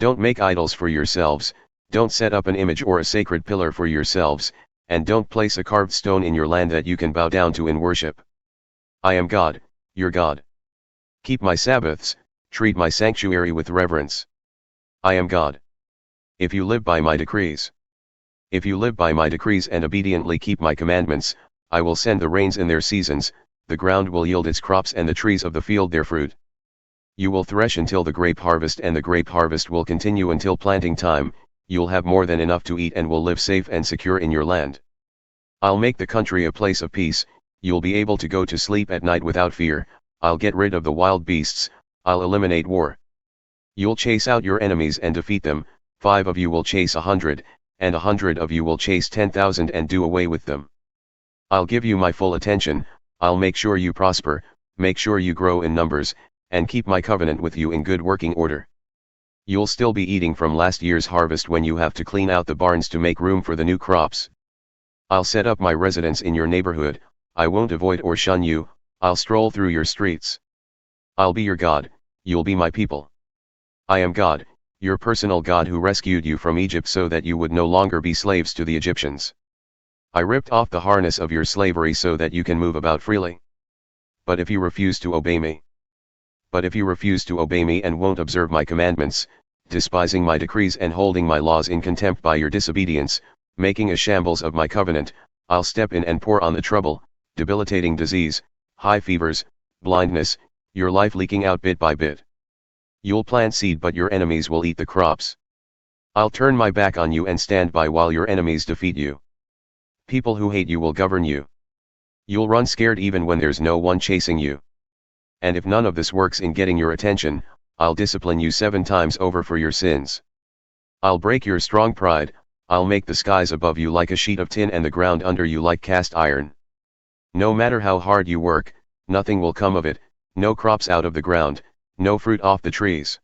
Don't make idols for yourselves, don't set up an image or a sacred pillar for yourselves, and don't place a carved stone in your land that you can bow down to in worship. I am God, your God. Keep my Sabbaths, treat my sanctuary with reverence. I am God. If you live by my decrees. If you live by my decrees and obediently keep my commandments, I will send the rains in their seasons, the ground will yield its crops and the trees of the field their fruit. You will thresh until the grape harvest, and the grape harvest will continue until planting time. You'll have more than enough to eat and will live safe and secure in your land. I'll make the country a place of peace, you'll be able to go to sleep at night without fear. I'll get rid of the wild beasts, I'll eliminate war. You'll chase out your enemies and defeat them, 5 of you will chase 100, and 100 of you will chase 10,000 and do away with them. I'll give you my full attention, I'll make sure you prosper, make sure you grow in numbers, and keep my covenant with you in good working order. You'll still be eating from last year's harvest when you have to clean out the barns to make room for the new crops. I'll set up my residence in your neighborhood, I won't avoid or shun you, I'll stroll through your streets. I'll be your God, you'll be my people. I am God, your personal God who rescued you from Egypt so that you would no longer be slaves to the Egyptians. I ripped off the harness of your slavery so that you can move about freely. But if you refuse to obey me, and won't observe my commandments, despising my decrees and holding my laws in contempt by your disobedience, making a shambles of my covenant, I'll step in and pour on the trouble, debilitating disease, high fevers, blindness, your life leaking out bit by bit. You'll plant seed but your enemies will eat the crops. I'll turn my back on you and stand by while your enemies defeat you. People who hate you will govern you. You'll run scared even when there's no one chasing you. And if none of this works in getting your attention, I'll discipline you 7 times over for your sins. I'll break your strong pride, I'll make the skies above you like a sheet of tin and the ground under you like cast iron. No matter how hard you work, nothing will come of it, no crops out of the ground, no fruit off the trees.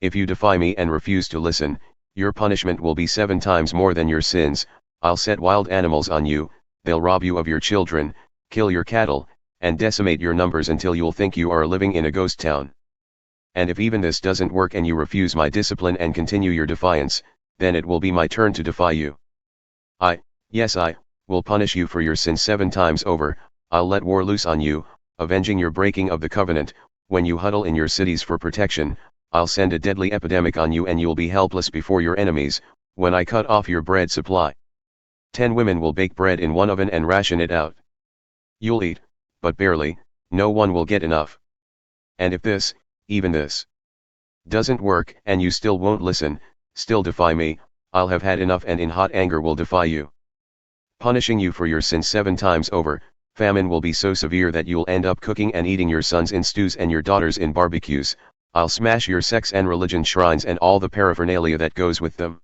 If you defy me and refuse to listen, your punishment will be 7 times more than your sins. I'll set wild animals on you, they'll rob you of your children, kill your cattle, and decimate your numbers until you'll think you are living in a ghost town. And if even this doesn't work and you refuse my discipline and continue your defiance, then it will be my turn to defy you. Yes I, will punish you for your sins 7 times over. I'll let war loose on you, avenging your breaking of the covenant. When you huddle in your cities for protection, I'll send a deadly epidemic on you and you'll be helpless before your enemies. When I cut off your bread supply, 10 women will bake bread in one oven and ration it out. You'll eat, but barely, no one will get enough. And if this, even this, doesn't work and you still won't listen, still defy me, I'll have had enough and in hot anger will defy you. Punishing you for your sins 7 times over, famine will be so severe that you'll end up cooking and eating your sons in stews and your daughters in barbecues. I'll smash your sex and religion shrines and all the paraphernalia that goes with them.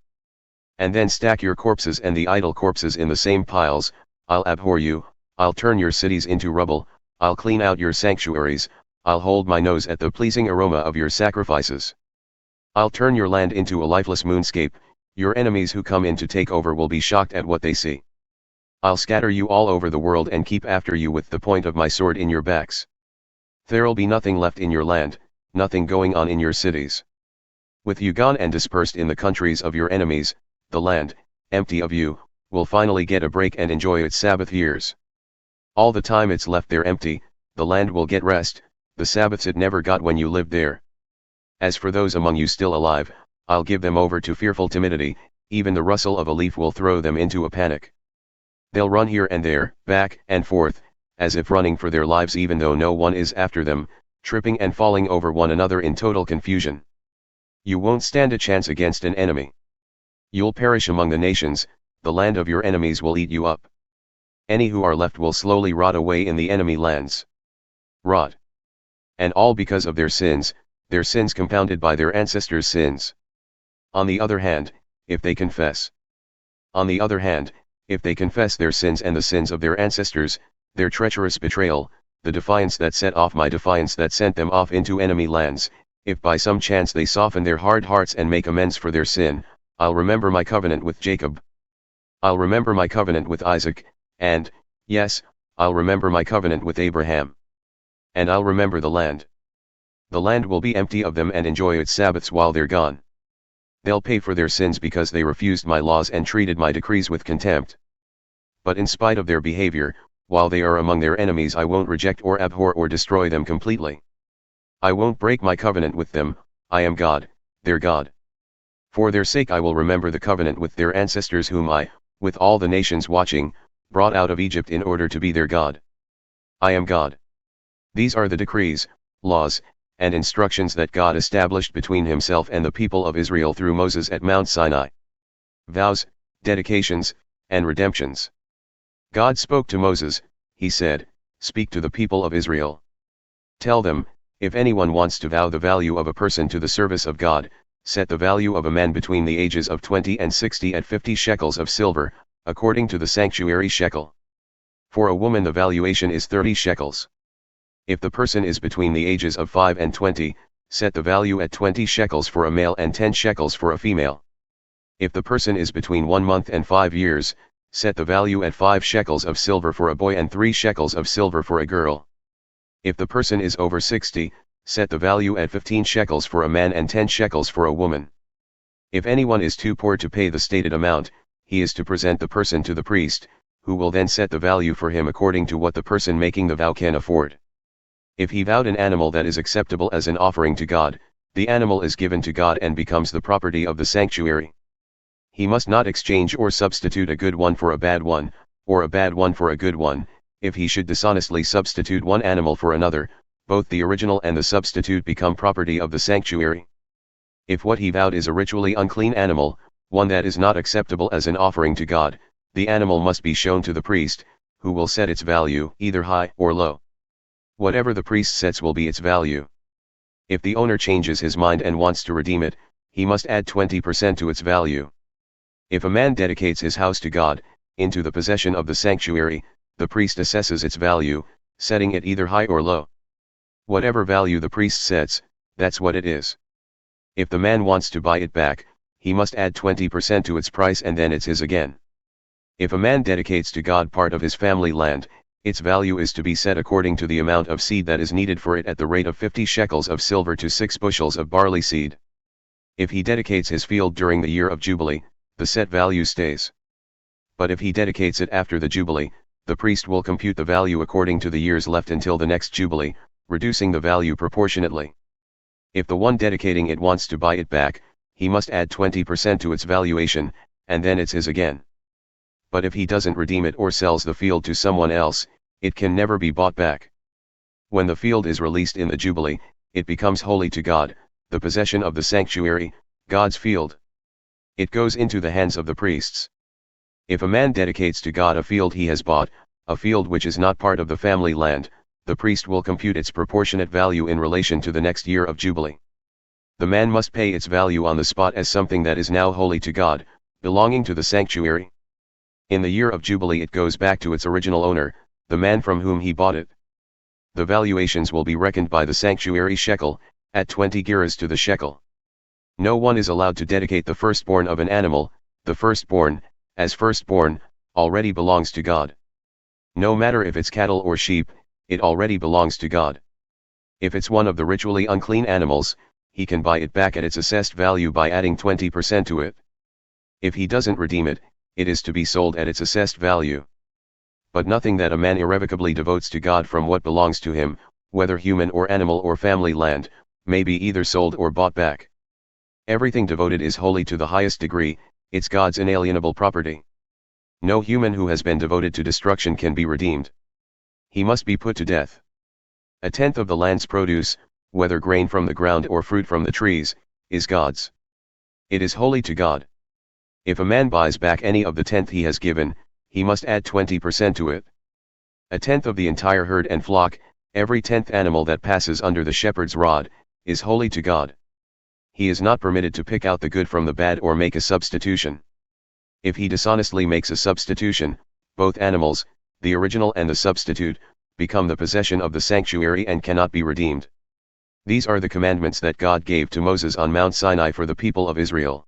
And then stack your corpses and the idol corpses in the same piles. I'll abhor you, I'll turn your cities into rubble, I'll clean out your sanctuaries, I'll hold my nose at the pleasing aroma of your sacrifices. I'll turn your land into a lifeless moonscape, your enemies who come in to take over will be shocked at what they see. I'll scatter you all over the world and keep after you with the point of my sword in your backs. There'll be nothing left in your land, nothing going on in your cities. With you gone and dispersed in the countries of your enemies, the land, empty of you, will finally get a break and enjoy its Sabbath years. All the time it's left there empty, the land will get rest, the Sabbaths it never got when you lived there. As for those among you still alive, I'll give them over to fearful timidity, even the rustle of a leaf will throw them into a panic. They'll run here and there, back and forth, as if running for their lives even though no one is after them, tripping and falling over one another in total confusion. You won't stand a chance against an enemy. You'll perish among the nations, the land of your enemies will eat you up. Any who are left will slowly rot away in the enemy lands. Rot. And all because of their sins compounded by their ancestors' sins. On the other hand, if they confess their sins and the sins of their ancestors, their treacherous betrayal, the defiance that set off my defiance that sent them off into enemy lands, if by some chance they soften their hard hearts and make amends for their sin, I'll remember my covenant with Jacob. I'll remember my covenant with Isaac, and, yes, I'll remember my covenant with Abraham. And I'll remember the land. The land will be empty of them and enjoy its Sabbaths while they're gone. They'll pay for their sins because they refused my laws and treated my decrees with contempt. But in spite of their behavior, while they are among their enemies, I won't reject or abhor or destroy them completely. I won't break my covenant with them. I am God, their God. For their sake I will remember the covenant with their ancestors whom I, with all the nations watching, brought out of Egypt in order to be their God. I am God. These are the decrees, laws, and instructions that God established between himself and the people of Israel through Moses at Mount Sinai. Vows, dedications, and redemptions. God spoke to Moses. He said, "Speak to the people of Israel. Tell them, if anyone wants to vow the value of a person to the service of God, set the value of a man between the ages of 20 and 60 at 50 shekels of silver, according to the sanctuary shekel. For a woman the valuation is 30 shekels. If the person is between the ages of 5 and 20, set the value at 20 shekels for a male and 10 shekels for a female. If the person is between 1 month and 5 years, set the value at 5 shekels of silver for a boy and 3 shekels of silver for a girl. If the person is over 60, set the value at 15 shekels for a man and 10 shekels for a woman. If anyone is too poor to pay the stated amount, he is to present the person to the priest, who will then set the value for him according to what the person making the vow can afford. If he vowed an animal that is acceptable as an offering to God, the animal is given to God and becomes the property of the sanctuary. He must not exchange or substitute a good one for a bad one, or a bad one for a good one. If he should dishonestly substitute one animal for another, both the original and the substitute become property of the sanctuary. If what he vowed is a ritually unclean animal, one that is not acceptable as an offering to God, the animal must be shown to the priest, who will set its value, either high or low. Whatever the priest sets will be its value. If the owner changes his mind and wants to redeem it, he must add 20% to its value. If a man dedicates his house to God, into the possession of the sanctuary, the priest assesses its value, setting it either high or low. Whatever value the priest sets, that's what it is. If the man wants to buy it back, he must add 20% to its price and then it's his again. If a man dedicates to God part of his family land, its value is to be set according to the amount of seed that is needed for it at the rate of 50 shekels of silver to 6 bushels of barley seed. If he dedicates his field during the year of Jubilee, the set value stays. But if he dedicates it after the Jubilee, the priest will compute the value according to the years left until the next Jubilee, reducing the value proportionately. If the one dedicating it wants to buy it back, he must add 20% to its valuation, and then it's his again. But if he doesn't redeem it or sells the field to someone else, it can never be bought back. When the field is released in the Jubilee, it becomes holy to God, the possession of the sanctuary, God's field. It goes into the hands of the priests. If a man dedicates to God a field he has bought, a field which is not part of the family land, the priest will compute its proportionate value in relation to the next year of Jubilee. The man must pay its value on the spot as something that is now holy to God, belonging to the sanctuary. In the year of Jubilee it goes back to its original owner, the man from whom he bought it. The valuations will be reckoned by the sanctuary shekel, at 20 gerahs to the shekel. No one is allowed to dedicate the firstborn of an animal. The firstborn, as firstborn, already belongs to God. No matter if it's cattle or sheep, it already belongs to God. If it's one of the ritually unclean animals, he can buy it back at its assessed value by adding 20% to it. If he doesn't redeem it, it is to be sold at its assessed value. But nothing that a man irrevocably devotes to God from what belongs to him, whether human or animal or family land, may be either sold or bought back. Everything devoted is holy to the highest degree, it's God's inalienable property. No human who has been devoted to destruction can be redeemed. He must be put to death. A tenth of the land's produce, whether grain from the ground or fruit from the trees, is God's. It is holy to God. If a man buys back any of the tenth he has given, he must add 20% to it. A tenth of the entire herd and flock, every 10th animal that passes under the shepherd's rod, is holy to God. He is not permitted to pick out the good from the bad or make a substitution. If he dishonestly makes a substitution, both animals, the original and the substitute, become the possession of the sanctuary and cannot be redeemed. These are the commandments that God gave to Moses on Mount Sinai for the people of Israel.